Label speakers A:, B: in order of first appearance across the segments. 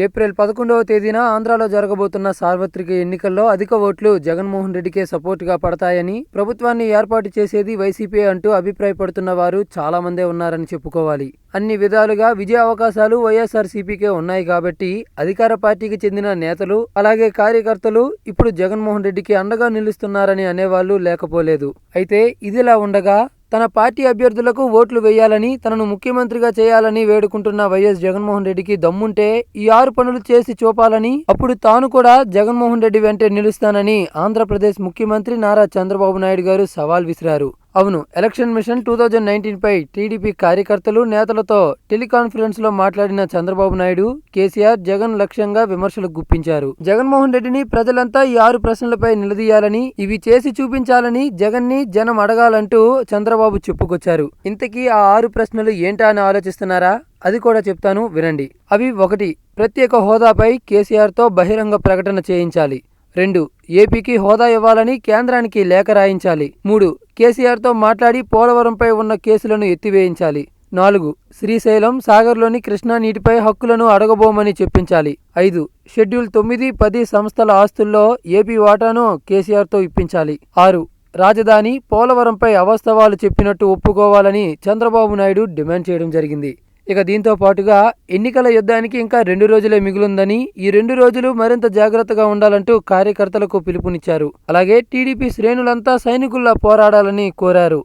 A: April 11వ తేదీన ఆంధ్రాలో జరగబోతున్న సార్వత్రిక ఎన్నికల్లో అధిక ఓట్లు జగన్మోహన్ రెడ్డికే సపోర్టుగా పడతాయని, ప్రభుత్వాన్ని ఏర్పాటు చేసేది వైసీపీ అంటూ అభిప్రాయపడుతున్న వారు చాలా మందే ఉన్నారని చెప్పుకోవాలి. అన్ని విధాలుగా విజయ అవకాశాలు వైఎస్ఆర్సీపీకే ఉన్నాయి కాబట్టి అధికార పార్టీకి చెందిన నేతలు అలాగే కార్యకర్తలు ఇప్పుడు జగన్మోహన్ రెడ్డికి అండగా నిలుస్తున్నారని అనేవాళ్లు లేకపోలేదు. అయితే ఇదిలా ఉండగా తన పార్టీ అభ్యర్థులకు ఓట్లు వేయాలని, తనను ముఖ్యమంత్రిగా చేయాలని వేడుకుంటున్న వైఎస్ జగన్మోహన్ రెడ్డికి దమ్ముంటే ఈ 6 పనులు చేసి చూపాలని, అప్పుడు తాను కూడా జగన్మోహన్ రెడ్డి వెంటే నిలుస్తానని ఆంధ్రప్రదేశ్ ముఖ్యమంత్రి నారా చంద్రబాబు నాయుడు గారు సవాల్ విసిరారు. అవును, ఎలక్షన్ మిషన్ 2019 పై టీడీపీ కార్యకర్తలు నేతలతో టెలికాన్ఫరెన్స్ లో మాట్లాడిన చంద్రబాబు నాయుడు, కేసీఆర్ జగన్ లక్ష్యంగా విమర్శలు గుప్పించారు. జగన్మోహన్ రెడ్డిని ప్రజలంతా ఈ 6 ప్రశ్నలపై నిలదీయాలని, ఇవి చేసి చూపించాలని జగన్ ని జనం అడగాలంటూ చంద్రబాబు చెప్పుకొచ్చారు. ఇంతకీ ఆ 6 ప్రశ్నలు ఏంటా అని ఆలోచిస్తున్నారా? అది కూడా చెప్తాను, వినండి. అవి: 1. ప్రత్యేక హోదాపై కేసీఆర్ తో బహిరంగ ప్రకటన చేయించాలి. 2. ఏపీకి హోదా ఇవ్వాలని కేంద్రానికి లేఖ రాయించాలి. 3. కేసీఆర్తో మాట్లాడి పోలవరంపై ఉన్న కేసులను ఎత్తివేయించాలి. 4. శ్రీశైలం, సాగర్లోని కృష్ణా నీటిపై హక్కులను అడగబోమని చెప్పించాలి. 5. షెడ్యూల్ 9, 10 సంస్థల ఆస్తుల్లో ఏపీ వాటాను కేసీఆర్తో ఇప్పించాలి. 6. రాజధాని పోలవరంపై అవాస్తవాలు చెప్పినట్టు ఒప్పుకోవాలని చంద్రబాబు నాయుడు డిమాండ్ చేయడం జరిగింది. ఇక దీంతో పాటుగా ఎన్నికల యుద్ధానికి ఇంకా 2 రోజులే మిగులుందని, ఈ 2 రోజులు మరింత జాగ్రత్తగా ఉండాలంటూ కార్యకర్తలకు పిలుపునిచ్చారు. అలాగే టీడీపీ శ్రేణులంతా సైనికుల్లా పోరాడాలని కోరారు.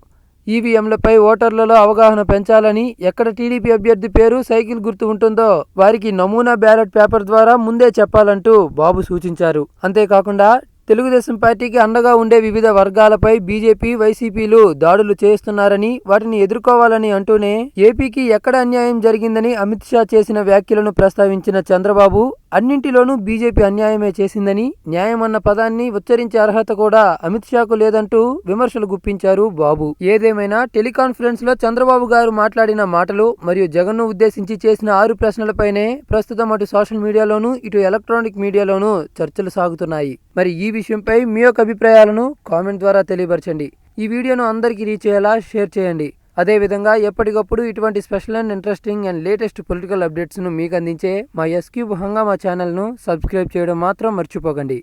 A: ఈవీఎంలపై ఓటర్లలో అవగాహన పెంచాలని, ఎక్కడ టీడీపీ అభ్యర్థి పేరు, సైకిల్ గుర్తు ఉంటుందో వారికి నమూనా బ్యాలెట్ పేపర్ ద్వారా ముందే చెప్పాలంటూ బాబు సూచించారు. అంతేకాకుండా తెలుగుదేశం పార్టీకి అండగా ఉండే వివిధ వర్గాలపై బీజేపీ, వైసీపీలు దాడులు చేస్తున్నారని, వాటిని ఎదుర్కోవాలని అంటూనే ఏపీకి ఎక్కడ అన్యాయం జరిగిందని అమిత్ షా చేసిన వ్యాఖ్యలను ప్రస్తావించిన చంద్రబాబు, అన్నింటిలోనూ బీజేపీ అన్యాయమే చేసిందని, న్యాయం అన్న పదాన్ని ఉచ్చరించే అర్హత కూడా అమిత్ షాకు లేదంటూ విమర్శలు గుప్పించారు బాబు. ఏదేమైనా టెలికాన్ఫరెన్స్ లో చంద్రబాబు గారు మాట్లాడిన మాటలు మరియు జగన్ను ఉద్దేశించి చేసిన 6 ప్రశ్నలపైనే ప్రస్తుతం అటు సోషల్ మీడియాలోనూ ఇటు ఎలక్ట్రానిక్ మీడియాలోనూ చర్చలు సాగుతున్నాయి. మరి ఈ విషయంపై మీ యొక్క అభిప్రాయాలను కామెంట్ ద్వారా తెలియపరచండి. ఈ వీడియోను అందరికీ రీచ్ అయ్యేలా షేర్ చేయండి. అదేవిధంగా ఎప్పటికప్పుడు ఇటువంటి special and interesting and latest political అప్డేట్స్ను మీకు అందించే మా ఎస్క్యూబ్ హంగామా ఛానల్ను సబ్స్క్రైబ్ చేయడం మాత్రం మర్చిపోకండి.